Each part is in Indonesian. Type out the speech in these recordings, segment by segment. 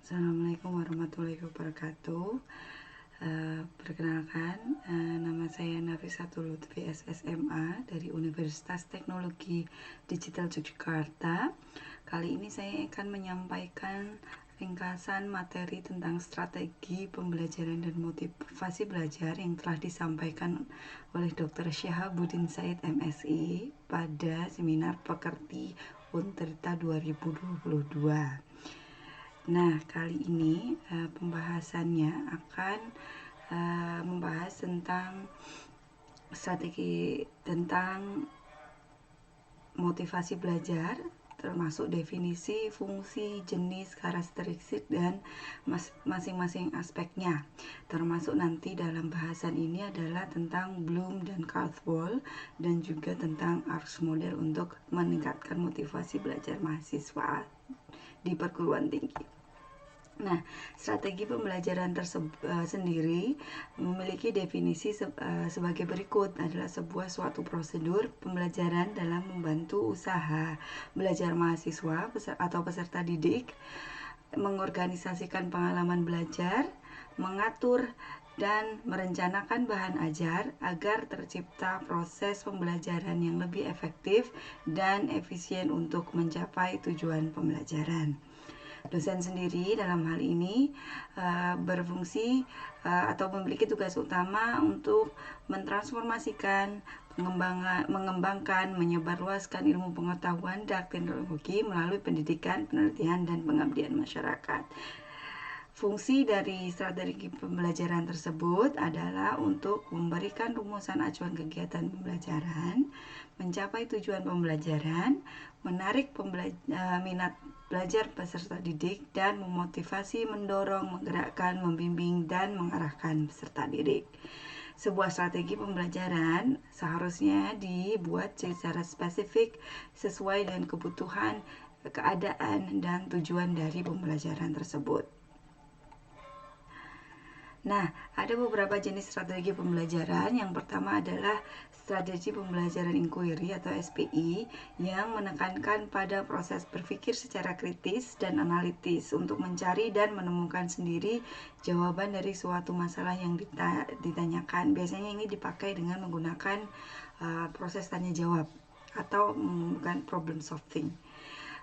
Assalamualaikum warahmatullahi wabarakatuh. Perkenalkan, nama saya Nafisatul Lutfi SSMA dari Universitas Teknologi Digital Yogyakarta. Kali ini saya akan menyampaikan ringkasan materi tentang strategi pembelajaran dan motivasi belajar yang telah disampaikan oleh Dr. Syahabuddin Said MSI pada seminar Pekerti Untirta 2022. Nah, kali ini pembahasannya akan membahas tentang strategi tentang motivasi belajar, termasuk definisi, fungsi, jenis, karakteristik, dan masing-masing aspeknya. Termasuk nanti dalam bahasan ini adalah tentang Bloom dan Caldwell, dan juga tentang ARS model untuk meningkatkan motivasi belajar mahasiswa di perguruan tinggi. Nah, strategi pembelajaran sendiri memiliki definisi sebagai berikut, adalah suatu prosedur pembelajaran dalam membantu usaha belajar mahasiswa atau peserta didik, mengorganisasikan pengalaman belajar, mengatur dan merencanakan bahan ajar agar tercipta proses pembelajaran yang lebih efektif dan efisien untuk mencapai tujuan pembelajaran. Dosen sendiri dalam hal ini berfungsi atau memiliki tugas utama untuk mentransformasikan, mengembangkan, menyebarluaskan ilmu pengetahuan dan teknologi melalui pendidikan, penelitian, dan pengabdian masyarakat. Fungsi dari strategi pembelajaran tersebut adalah untuk memberikan rumusan acuan kegiatan pembelajaran, mencapai tujuan pembelajaran, menarik minat belajar peserta didik, dan memotivasi, mendorong, menggerakkan, membimbing, dan mengarahkan peserta didik. Sebuah strategi pembelajaran seharusnya dibuat secara spesifik sesuai dengan kebutuhan, keadaan, dan tujuan dari pembelajaran tersebut. Nah, ada beberapa jenis strategi pembelajaran. Yang pertama adalah strategi pembelajaran inquiry atau SPI yang menekankan pada proses berpikir secara kritis dan analitis untuk mencari dan menemukan sendiri jawaban dari suatu masalah yang ditanyakan. Biasanya ini dipakai dengan menggunakan proses tanya jawab atau bukan problem solving.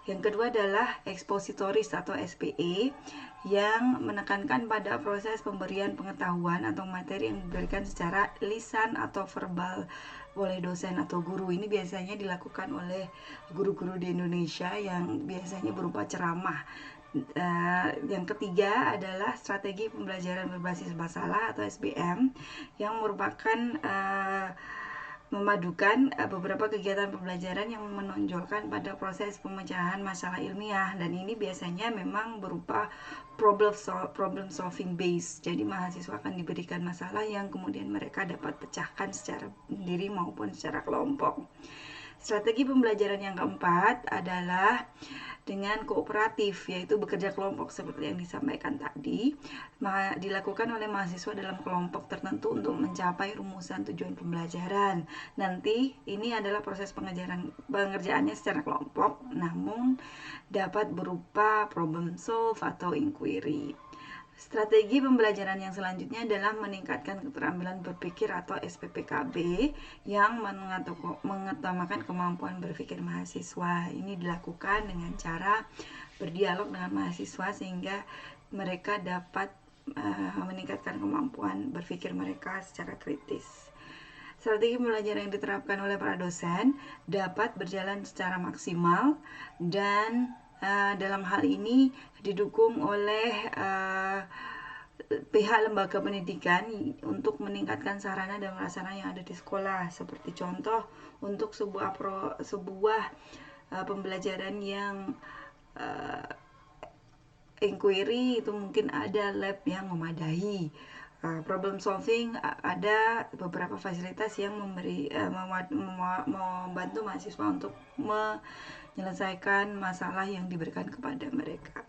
Yang kedua adalah expositoris atau SPE yang menekankan pada proses pemberian pengetahuan atau materi yang diberikan secara lisan atau verbal oleh dosen atau guru. Ini biasanya dilakukan oleh guru-guru di Indonesia yang biasanya berupa ceramah. Yang ketiga adalah strategi pembelajaran berbasis masalah atau SBM yang merupakan memadukan beberapa kegiatan pembelajaran yang menonjolkan pada proses pemecahan masalah ilmiah, dan ini biasanya memang berupa problem solving base. Jadi mahasiswa akan diberikan masalah yang kemudian mereka dapat pecahkan secara sendiri maupun secara kelompok. Strategi pembelajaran yang keempat adalah dengan kooperatif, yaitu bekerja kelompok seperti yang disampaikan tadi, dilakukan oleh mahasiswa dalam kelompok tertentu untuk mencapai rumusan tujuan pembelajaran. Nanti ini adalah proses pengerjaannya secara kelompok, namun dapat berupa problem solve atau inquiry. Strategi pembelajaran yang selanjutnya adalah meningkatkan keterampilan berpikir atau SPPKB yang mengutamakan kemampuan berpikir mahasiswa. Ini dilakukan dengan cara berdialog dengan mahasiswa sehingga mereka dapat meningkatkan kemampuan berpikir mereka secara kritis. Strategi pembelajaran yang diterapkan oleh para dosen dapat berjalan secara maksimal dan dalam hal ini didukung oleh pihak lembaga pendidikan untuk meningkatkan sarana dan prasarana yang ada di sekolah. Seperti contoh, untuk sebuah pembelajaran yang inquiry itu mungkin ada lab yang memadai. Problem solving, ada beberapa fasilitas yang membantu mahasiswa untuk menyelesaikan masalah yang diberikan kepada mereka.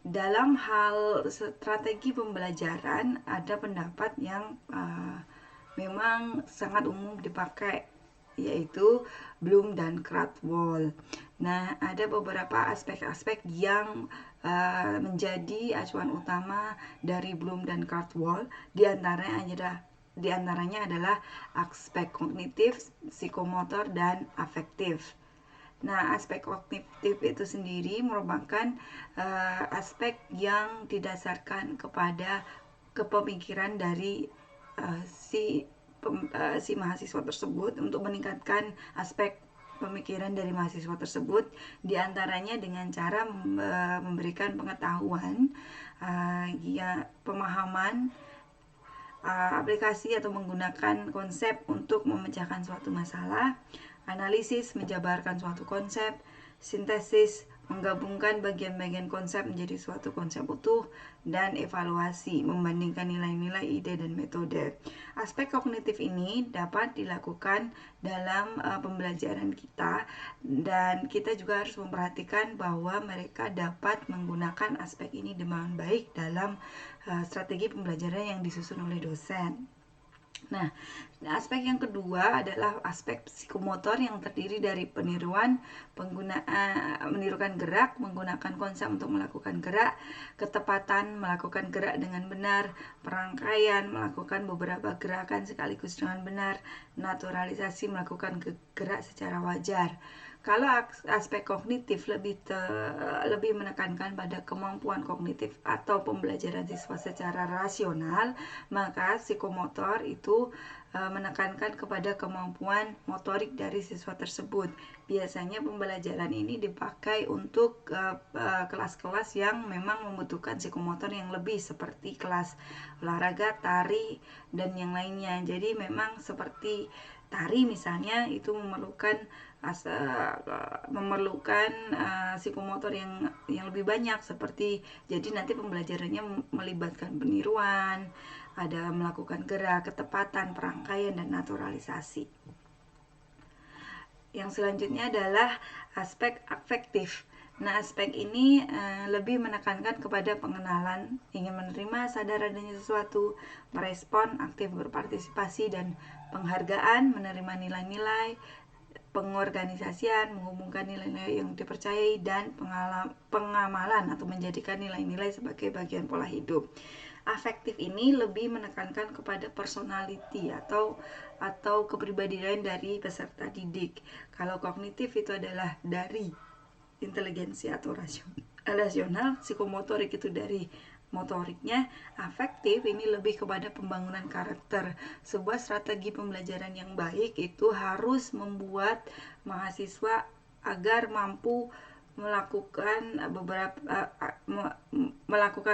Dalam hal strategi pembelajaran ada pendapat yang memang sangat umum dipakai yaitu Bloom dan Krathwohl. Nah, ada beberapa aspek-aspek yang menjadi acuan utama dari Bloom dan Krathwohl. Di antaranya adalah aspek kognitif, psikomotor, dan afektif. Nah, aspek kognitif itu sendiri merupakan aspek yang didasarkan kepada kepemikiran dari si mahasiswa tersebut untuk meningkatkan aspek pemikiran dari mahasiswa tersebut, diantaranya dengan cara memberikan pengetahuan, pemahaman, aplikasi atau menggunakan konsep untuk memecahkan suatu masalah, analisis menjabarkan suatu konsep, sintesis menggabungkan bagian-bagian konsep menjadi suatu konsep utuh, dan evaluasi membandingkan nilai-nilai, ide, dan metode. Aspek kognitif ini dapat dilakukan dalam pembelajaran kita, dan kita juga harus memperhatikan bahwa mereka dapat menggunakan aspek ini dengan baik dalam strategi pembelajaran yang disusun oleh dosen. Nah, aspek yang kedua adalah aspek psikomotor yang terdiri dari menirukan gerak, menggunakan konsep untuk melakukan gerak, ketepatan melakukan gerak dengan benar, perangkaian melakukan beberapa gerakan sekaligus dengan benar, naturalisasi melakukan gerak secara wajar. Kalau aspek kognitif lebih menekankan pada kemampuan kognitif atau pembelajaran siswa secara rasional, maka psikomotor itu menekankan kepada kemampuan motorik dari siswa tersebut. Biasanya pembelajaran ini dipakai untuk kelas-kelas yang memang membutuhkan psikomotor yang lebih, seperti kelas olahraga, tari, dan yang lainnya. Jadi memang seperti tari misalnya, itu memerlukan psikomotor yang lebih banyak, seperti jadi nanti pembelajarannya melibatkan peniruan, ada melakukan gerak, ketepatan, perangkaian, dan naturalisasi. Yang selanjutnya adalah aspek afektif. Nah, aspek ini lebih menekankan kepada pengenalan, ingin menerima, sadar adanya sesuatu, merespon, aktif berpartisipasi, dan penghargaan, menerima nilai-nilai, pengorganisasian, menghubungkan nilai-nilai yang dipercayai, dan pengamalan atau menjadikan nilai-nilai sebagai bagian pola hidup. Afektif ini lebih menekankan kepada personality atau kepribadian dari peserta didik. Kalau kognitif itu adalah dari inteligensi atau rasional, psikomotorik itu dari motoriknya, afektif ini lebih kepada pembangunan karakter. Sebuah strategi pembelajaran yang baik itu harus membuat mahasiswa agar mampu melakukan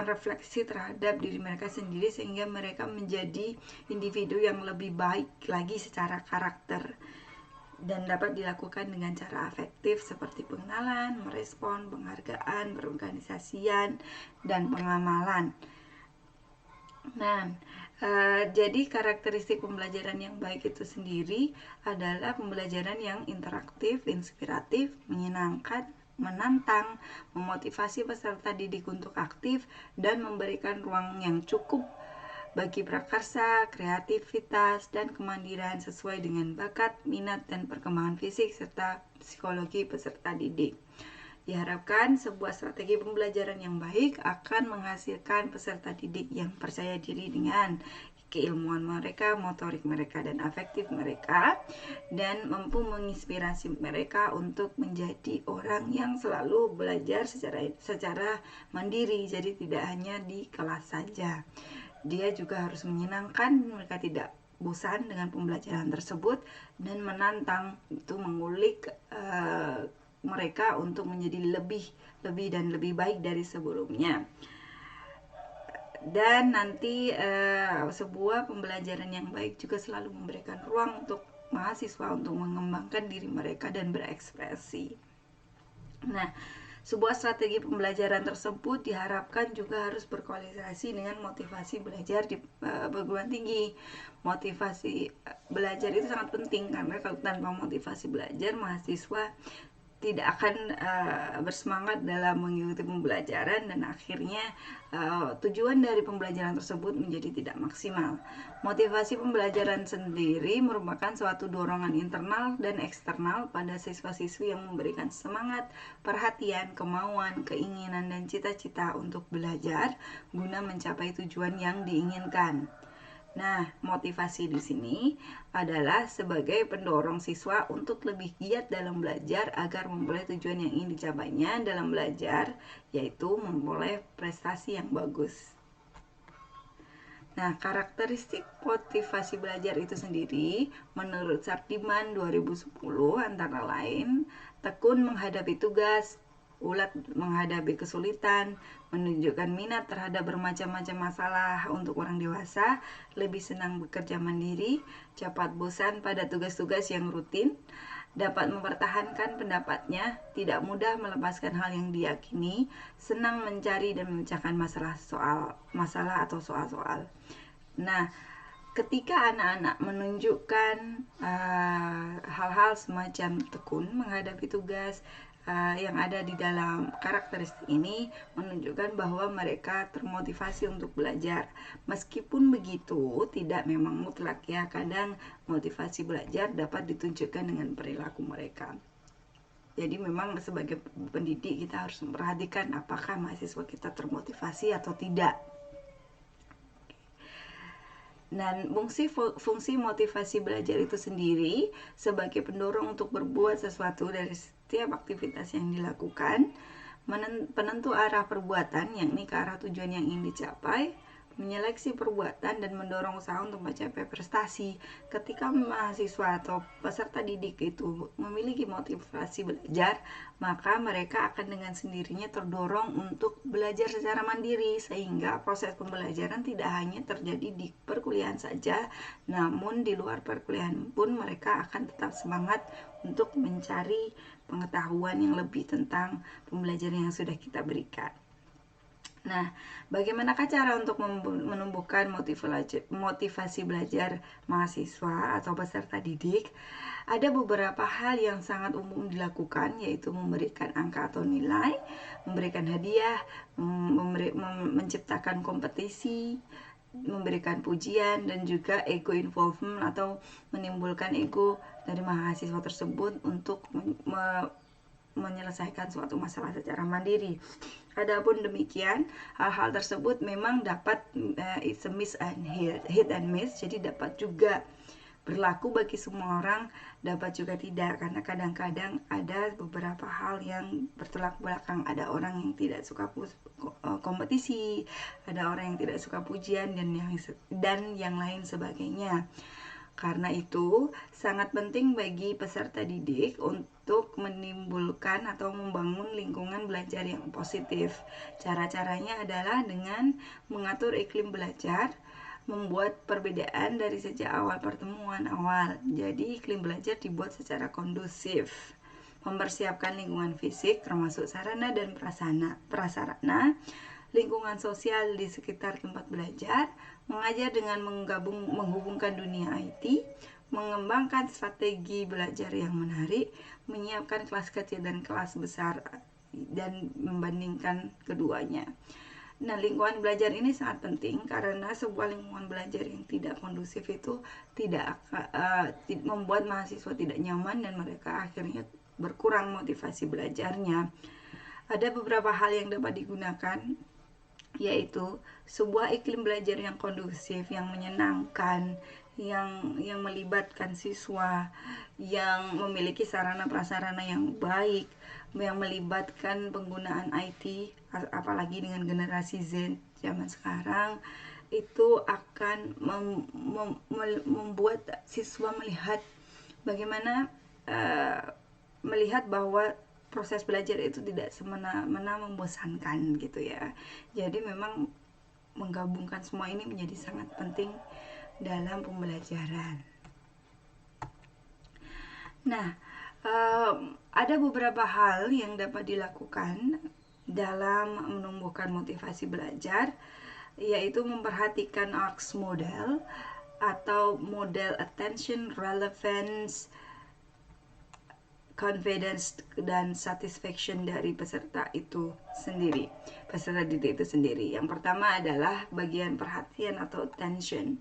refleksi terhadap diri mereka sendiri, sehingga mereka menjadi individu yang lebih baik lagi secara karakter, dan dapat dilakukan dengan cara afektif seperti pengenalan, merespon, penghargaan, perorganisasian, dan pengamalan. Nah, jadi karakteristik pembelajaran yang baik itu sendiri adalah pembelajaran yang interaktif, inspiratif, menyenangkan, menantang, memotivasi peserta didik untuk aktif, dan memberikan ruang yang cukup bagi prakarsa, kreativitas, dan kemandirian sesuai dengan bakat, minat, dan perkembangan fisik serta psikologi peserta didik. Diharapkan sebuah strategi pembelajaran yang baik akan menghasilkan peserta didik yang percaya diri dengan keilmuan mereka, motorik mereka, dan afektif mereka, dan mampu menginspirasi mereka untuk menjadi orang yang selalu belajar secara mandiri. Jadi tidak hanya di kelas saja, dia juga harus menyenangkan, mereka tidak bosan dengan pembelajaran tersebut, dan menantang, itu mengulik mereka untuk menjadi lebih dan lebih baik dari sebelumnya. Dan nanti sebuah pembelajaran yang baik juga selalu memberikan ruang untuk mahasiswa untuk mengembangkan diri mereka dan berekspresi. Nah, sebuah strategi pembelajaran tersebut diharapkan juga harus berkoordinasi dengan motivasi belajar di perguruan tinggi. Motivasi belajar itu sangat penting, karena kalau tanpa motivasi belajar, mahasiswa tidak akan bersemangat dalam mengikuti pembelajaran, dan akhirnya tujuan dari pembelajaran tersebut menjadi tidak maksimal. Motivasi pembelajaran sendiri merupakan suatu dorongan internal dan eksternal pada siswa-siswi yang memberikan semangat, perhatian, kemauan, keinginan, dan cita-cita untuk belajar guna mencapai tujuan yang diinginkan. Nah, motivasi di sini adalah sebagai pendorong siswa untuk lebih giat dalam belajar agar memperoleh tujuan yang ingin dicapainya dalam belajar, yaitu memperoleh prestasi yang bagus. Nah, karakteristik motivasi belajar itu sendiri menurut Sardiman 2010 antara lain tekun menghadapi tugas, ulat menghadapi kesulitan, menunjukkan minat terhadap bermacam-macam masalah untuk orang dewasa, lebih senang bekerja mandiri, cepat bosan pada tugas-tugas yang rutin, dapat mempertahankan pendapatnya, tidak mudah melepaskan hal yang diyakini, senang mencari dan memecahkan masalah atau soal-soal. Nah, ketika anak-anak menunjukkan hal-hal semacam tekun menghadapi tugas, yang ada di dalam karakteristik ini menunjukkan bahwa mereka termotivasi untuk belajar. Meskipun begitu, tidak memang mutlak ya, kadang motivasi belajar dapat ditunjukkan dengan perilaku mereka. Jadi memang sebagai pendidik kita harus memperhatikan apakah mahasiswa kita termotivasi atau tidak. Dan fungsi motivasi belajar itu sendiri sebagai pendorong untuk berbuat sesuatu dari setiap aktivitas yang dilakukan, penentu arah perbuatan, yakni ke arah tujuan yang ingin dicapai, menyeleksi perbuatan, dan mendorong usaha untuk mencapai prestasi. Ketika mahasiswa atau peserta didik itu memiliki motivasi belajar, maka mereka akan dengan sendirinya terdorong untuk belajar secara mandiri, sehingga proses pembelajaran tidak hanya terjadi di perkuliahan saja, namun di luar perkuliahan pun mereka akan tetap semangat untuk mencari pengetahuan yang lebih tentang pembelajaran yang sudah kita berikan. Nah, bagaimanakah cara untuk menumbuhkan motivasi belajar mahasiswa atau peserta didik? Ada beberapa hal yang sangat umum dilakukan, yaitu memberikan angka atau nilai, memberikan hadiah, menciptakan kompetisi, memberikan pujian, dan juga ego involvement atau menimbulkan ego dari mahasiswa tersebut untuk menyelesaikan suatu masalah secara mandiri. Adapun demikian, hal-hal tersebut memang dapat it's a miss and hit and miss, jadi dapat juga berlaku bagi semua orang, dapat juga tidak, karena kadang-kadang ada beberapa hal yang bertolak belakang. Ada orang yang tidak suka kompetisi, ada orang yang tidak suka pujian, dan yang lain sebagainya. Karena itu, sangat penting bagi peserta didik untuk menimbulkan atau membangun lingkungan belajar yang positif. Cara-caranya adalah dengan mengatur iklim belajar, membuat perbedaan dari sejak awal pertemuan awal. Jadi, iklim belajar dibuat secara kondusif. Mempersiapkan lingkungan fisik termasuk sarana dan prasarana, lingkungan sosial di sekitar tempat belajar, mengajar dengan menghubungkan dunia IT, mengembangkan strategi belajar yang menarik, menyiapkan kelas kecil dan kelas besar, dan membandingkan keduanya. Nah, lingkungan belajar ini sangat penting karena sebuah lingkungan belajar yang tidak kondusif itu tidak membuat mahasiswa tidak nyaman dan mereka akhirnya berkurang motivasi belajarnya. Ada beberapa hal yang dapat digunakan, yaitu sebuah iklim belajar yang kondusif, yang menyenangkan, yang melibatkan siswa, yang memiliki sarana prasarana yang baik, yang melibatkan penggunaan IT, apalagi dengan generasi Z zaman sekarang, itu akan membuat siswa melihat bagaimana melihat bahwa proses belajar itu tidak semena-mena membosankan gitu ya. Jadi memang menggabungkan semua ini menjadi sangat penting dalam pembelajaran. Nah, ada beberapa hal yang dapat dilakukan dalam menumbuhkan motivasi belajar, yaitu memperhatikan ARKS model atau model attention, relevance, confidence dan satisfaction dari peserta itu sendiri, peserta didik itu sendiri. Yang pertama adalah bagian perhatian atau attention.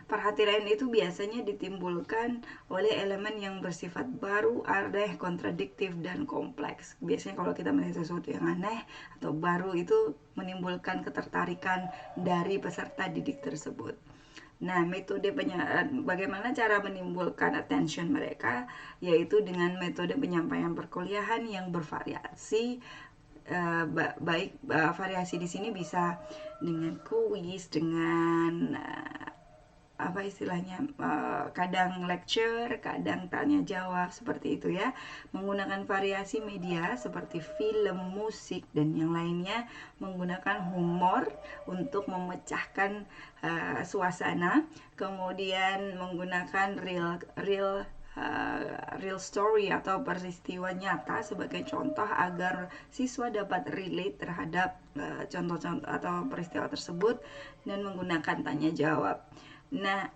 Perhatian itu biasanya ditimbulkan oleh elemen yang bersifat baru, aneh, kontradiktif, dan kompleks. Biasanya kalau kita melihat sesuatu yang aneh atau baru itu menimbulkan ketertarikan dari peserta didik tersebut. Nah, bagaimana cara menimbulkan attention mereka, yaitu dengan metode penyampaian perkuliahan yang bervariasi. Variasi di sini bisa dengan kuis, dengan kadang lecture, kadang tanya jawab, seperti itu ya. Menggunakan variasi media seperti film, musik, dan yang lainnya. Menggunakan humor untuk memecahkan suasana. Kemudian menggunakan real story atau peristiwa nyata sebagai contoh agar siswa dapat relate terhadap contoh-contoh atau peristiwa tersebut, dan menggunakan tanya jawab. Nah,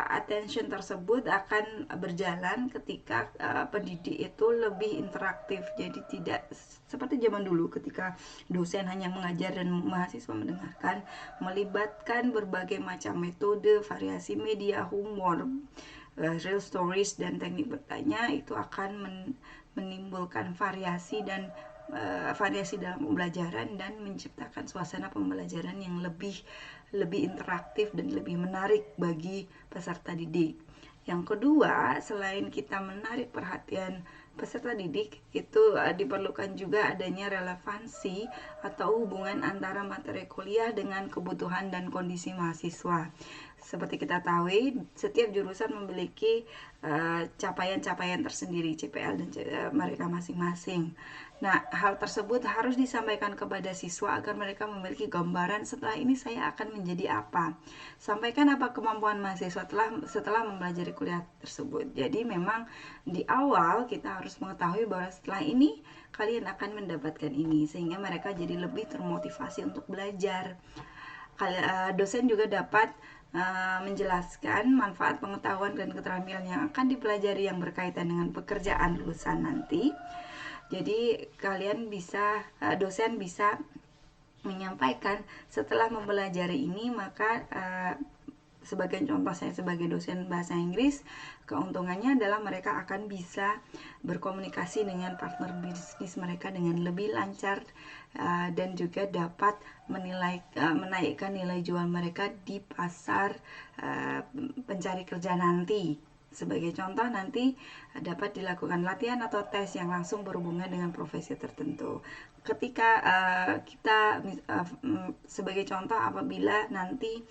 attention tersebut akan berjalan ketika pendidik itu lebih interaktif. Jadi tidak seperti zaman dulu ketika dosen hanya mengajar dan mahasiswa mendengarkan. Melibatkan berbagai macam metode, variasi media, humor, real stories, dan teknik bertanya, itu akan menimbulkan variasi dalam pembelajaran dan menciptakan suasana pembelajaran yang lebih interaktif dan lebih menarik bagi peserta didik. Yang kedua, selain kita menarik perhatian peserta didik, itu diperlukan juga adanya relevansi atau hubungan antara materi kuliah dengan kebutuhan dan kondisi mahasiswa. Seperti kita tahu, setiap jurusan memiliki capaian-capaian tersendiri, CPL dan mereka masing-masing. Nah, hal tersebut harus disampaikan kepada siswa agar mereka memiliki gambaran setelah ini saya akan menjadi apa. Sampaikan apa kemampuan mahasiswa setelah mempelajari kuliah tersebut. Jadi memang di awal kita harus mengetahui bahwa setelah ini kalian akan mendapatkan ini, sehingga mereka jadi lebih termotivasi untuk belajar. Dosen juga dapat menjelaskan manfaat pengetahuan dan keterampilan yang akan dipelajari yang berkaitan dengan pekerjaan lulusan nanti. Jadi dosen bisa menyampaikan setelah mempelajari ini, maka sebagai contoh saya sebagai dosen bahasa Inggris, keuntungannya adalah mereka akan bisa berkomunikasi dengan partner bisnis mereka dengan lebih lancar, dan juga dapat menaikkan nilai jual mereka di pasar pencari kerja nanti. Sebagai contoh, nanti dapat dilakukan latihan atau tes yang langsung berhubungan dengan profesi tertentu. Ketika kita sebagai contoh, apabila nanti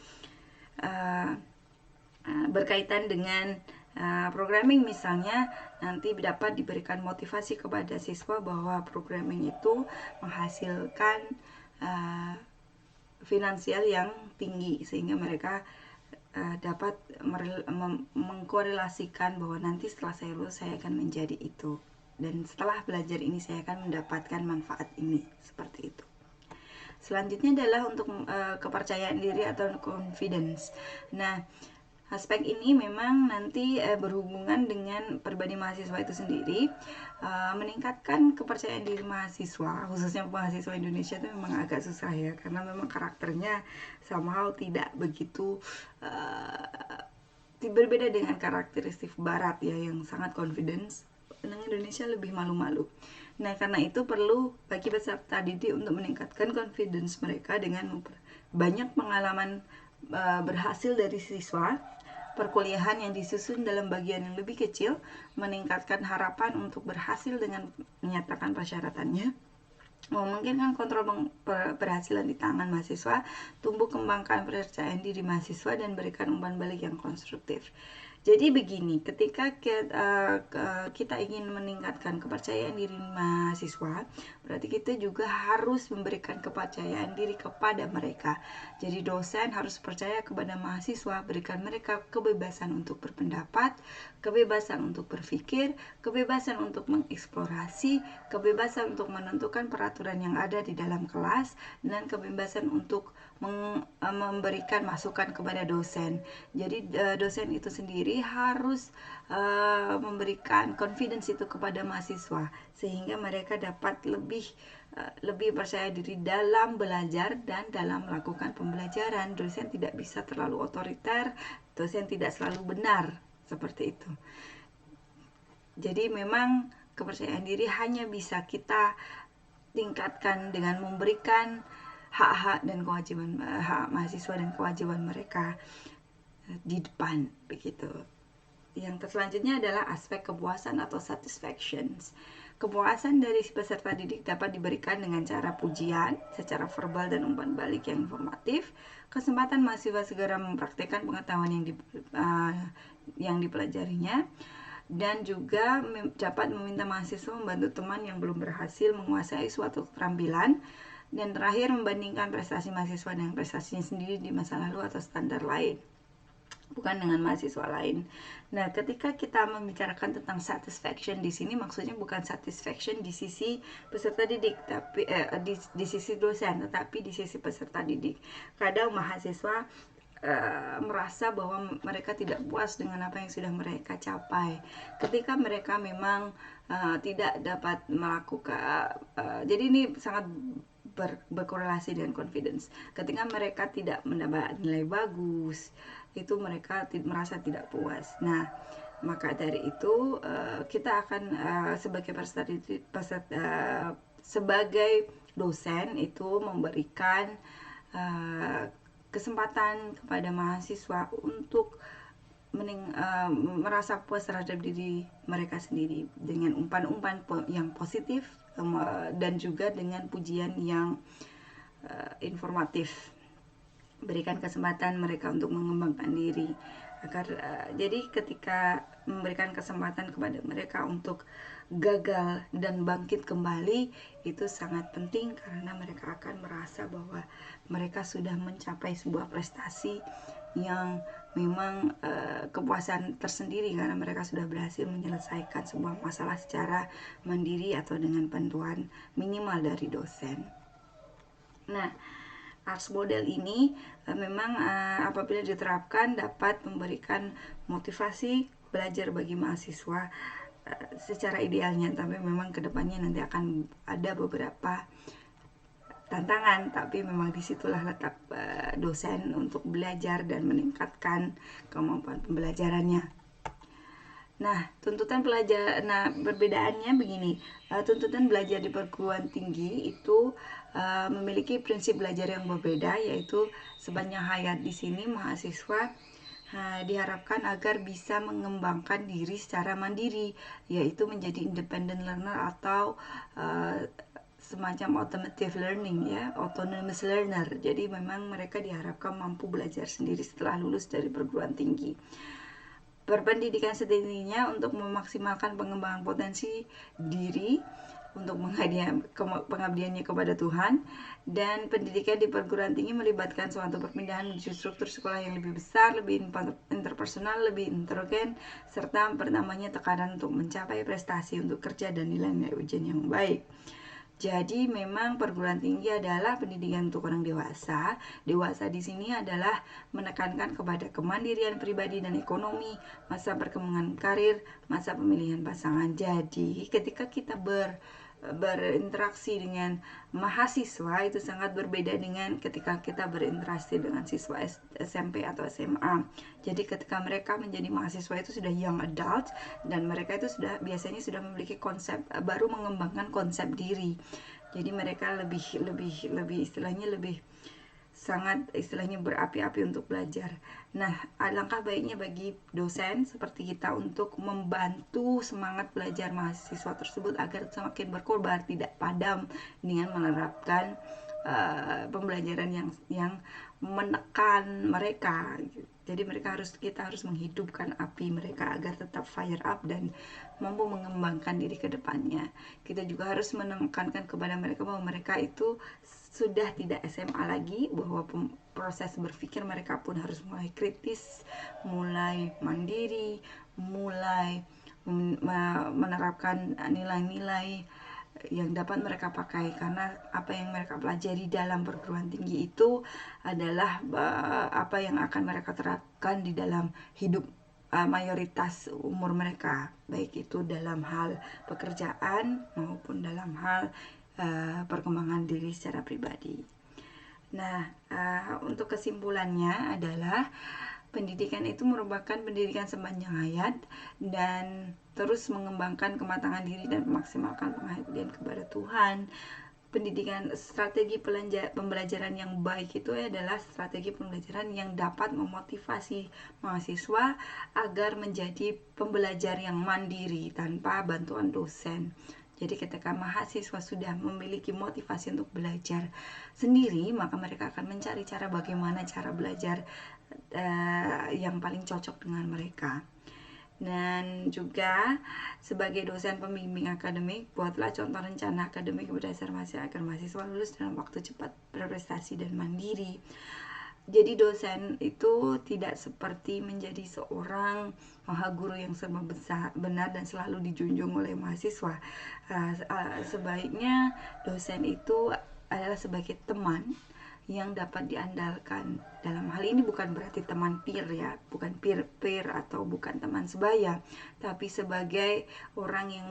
berkaitan dengan programming misalnya, nanti dapat diberikan motivasi kepada siswa bahwa programming itu menghasilkan finansial yang tinggi, sehingga mereka dapat mengkorelasikan bahwa nanti setelah saya lulus saya akan menjadi itu, dan setelah belajar ini saya akan mendapatkan manfaat ini, seperti itu. Selanjutnya adalah untuk kepercayaan diri atau confidence. Nah, aspek ini memang nanti berhubungan dengan pribadi mahasiswa itu sendiri. Meningkatkan kepercayaan diri mahasiswa, khususnya mahasiswa Indonesia, itu memang agak susah ya, karena memang karakternya somehow tidak begitu berbeda dengan karakteristik Barat ya, yang sangat confidence. Orang Indonesia lebih malu-malu. Nah, karena itu perlu bagi peserta didik untuk meningkatkan confidence mereka dengan banyak pengalaman berhasil dari siswa, perkuliahan yang disusun dalam bagian yang lebih kecil, meningkatkan harapan untuk berhasil dengan menyatakan persyaratannya, memungkinkan kontrol keberhasilan di tangan mahasiswa, tumbuh kembangkan kepercayaan diri mahasiswa, dan berikan umpan balik yang konstruktif. Jadi begini, ketika kita ingin meningkatkan kepercayaan diri mahasiswa, berarti kita juga harus memberikan kepercayaan diri kepada mereka. Jadi dosen harus percaya kepada mahasiswa, berikan mereka kebebasan untuk berpendapat, kebebasan untuk berpikir, kebebasan untuk mengeksplorasi, kebebasan untuk menentukan peraturan yang ada di dalam kelas, dan kebebasan untuk memberikan masukan kepada dosen. Jadi dosen itu sendiri sendiri harus memberikan confidence itu kepada mahasiswa sehingga mereka dapat lebih percaya diri dalam belajar dan dalam melakukan pembelajaran. Dosen tidak bisa terlalu otoriter, dosen tidak selalu benar, seperti itu. Jadi memang kepercayaan diri hanya bisa kita tingkatkan dengan memberikan hak-hak dan kewajiban hak mahasiswa dan kewajiban mereka di depan, begitu. Yang selanjutnya adalah aspek kepuasan atau satisfactions. Kepuasan dari peserta didik dapat diberikan dengan cara pujian secara verbal dan umpan balik yang informatif, kesempatan mahasiswa segera mempraktikkan pengetahuan yang dipelajarinya, dan juga dapat meminta mahasiswa membantu teman yang belum berhasil menguasai suatu keterampilan, dan terakhir membandingkan prestasi mahasiswa dengan prestasinya sendiri di masa lalu atau standar lain, bukan dengan mahasiswa lain. Nah, ketika kita membicarakan tentang satisfaction di sini, maksudnya bukan satisfaction di sisi peserta didik, tapi di sisi dosen, tetapi di sisi peserta didik. Kadang mahasiswa merasa bahwa mereka tidak puas dengan apa yang sudah mereka capai. Ketika mereka memang tidak dapat melakukan, jadi ini sangat berkorelasi dengan confidence. Ketika mereka tidak mendapat nilai bagus, itu mereka merasa tidak puas. Nah, maka dari itu kita akan sebagai dosen itu memberikan kesempatan kepada mahasiswa untuk merasa puas terhadap diri mereka sendiri dengan umpan-umpan yang positif dan juga dengan pujian yang informatif. Berikan kesempatan mereka untuk mengembangkan diri agar jadi ketika memberikan kesempatan kepada mereka untuk gagal dan bangkit kembali, itu sangat penting karena mereka akan merasa bahwa mereka sudah mencapai sebuah prestasi yang memang kepuasan tersendiri karena mereka sudah berhasil menyelesaikan sebuah masalah secara mandiri atau dengan bantuan minimal dari dosen. Nah, ARS model ini memang apabila diterapkan dapat memberikan motivasi belajar bagi mahasiswa secara idealnya, tapi memang kedepannya nanti akan ada beberapa tantangan, tapi memang disitulah letak dosen untuk belajar dan meningkatkan kemampuan pembelajarannya. Nah, perbedaannya begini, tuntutan belajar di perguruan tinggi itu memiliki prinsip belajar yang berbeda, yaitu sepanjang hayat di sini mahasiswa diharapkan agar bisa mengembangkan diri secara mandiri, yaitu menjadi independent learner atau semacam automative learning, ya, autonomous learner. Jadi memang mereka diharapkan mampu belajar sendiri setelah lulus dari perguruan tinggi. Berpendidikan setingginya untuk memaksimalkan pengembangan potensi diri, untuk pengabdiannya kepada Tuhan, dan pendidikan di perguruan tinggi melibatkan suatu perpindahan menuju struktur sekolah yang lebih besar, lebih interpersonal, lebih intelektual, serta bertambahnya tekanan untuk mencapai prestasi untuk kerja dan nilai-nilai ujian yang baik. Jadi memang perguruan tinggi adalah pendidikan untuk orang dewasa. Dewasa di sini adalah menekankan kepada kemandirian pribadi dan ekonomi, masa perkembangan karir, masa pemilihan pasangan. Jadi ketika kita berinteraksi dengan mahasiswa itu sangat berbeda dengan ketika kita berinteraksi dengan siswa SMP atau SMA. Jadi ketika mereka menjadi mahasiswa itu sudah young adult, dan mereka itu biasanya sudah memiliki konsep baru, mengembangkan konsep diri. Jadi mereka lebih istilahnya berapi-api untuk belajar. Nah, alangkah baiknya bagi dosen seperti kita untuk membantu semangat belajar mahasiswa tersebut agar semakin berkobar, tidak padam dengan menerapkan pembelajaran yang menekan mereka. Jadi kita harus menghidupkan api mereka agar tetap fire up dan mampu mengembangkan diri ke depannya. Kita juga harus menekankan kepada mereka bahwa mereka itu sudah tidak SMA lagi, bahwa proses berpikir mereka pun harus mulai kritis, mulai mandiri, mulai menerapkan nilai-nilai yang dapat mereka pakai, karena apa yang mereka pelajari dalam perguruan tinggi itu adalah apa yang akan mereka terapkan di dalam hidup mayoritas umur mereka, baik itu dalam hal pekerjaan maupun dalam hal perkembangan diri secara pribadi. Nah, untuk kesimpulannya adalah pendidikan itu merupakan pendidikan sepanjang hayat dan terus mengembangkan kematangan diri dan memaksimalkan pengabdian kepada Tuhan. Pendidikan, strategi pembelajaran yang baik itu adalah strategi pembelajaran yang dapat memotivasi mahasiswa agar menjadi pembelajar yang mandiri tanpa bantuan dosen. Jadi ketika mahasiswa sudah memiliki motivasi untuk belajar sendiri, maka mereka akan mencari cara bagaimana cara belajar yang paling cocok dengan mereka. Dan juga sebagai dosen pembimbing akademik, buatlah contoh rencana akademik berdasar mahasiswa agar mahasiswa lulus dalam waktu cepat, berprestasi dan mandiri. Jadi dosen itu tidak seperti menjadi seorang maha guru yang serba benar dan selalu dijunjung oleh mahasiswa. Sebaiknya dosen itu adalah sebagai teman yang dapat diandalkan. Dalam hal ini bukan berarti teman peer ya, bukan peer atau bukan teman sebaya, tapi sebagai orang yang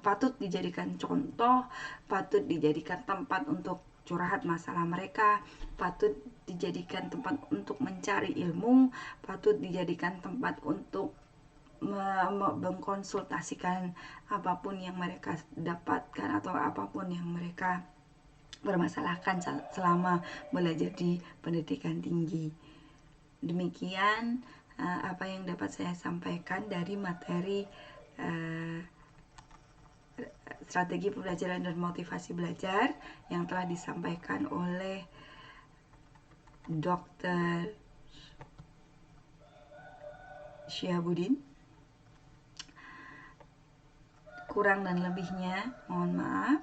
patut dijadikan contoh, patut dijadikan tempat untuk curhat masalah mereka, patut dijadikan tempat untuk mencari ilmu, patut dijadikan tempat untuk mengkonsultasikan apapun yang mereka dapatkan atau apapun yang mereka bermasalahkan selama belajar di pendidikan tinggi. Demikian apa yang dapat saya sampaikan dari materi strategi pembelajaran dan motivasi belajar yang telah disampaikan oleh Dr. Syihabuddin. Kurang dan lebihnya mohon maaf.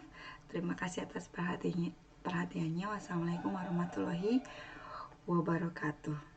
Terima kasih atas perhatiannya. Wassalamualaikum warahmatullahi wabarakatuh.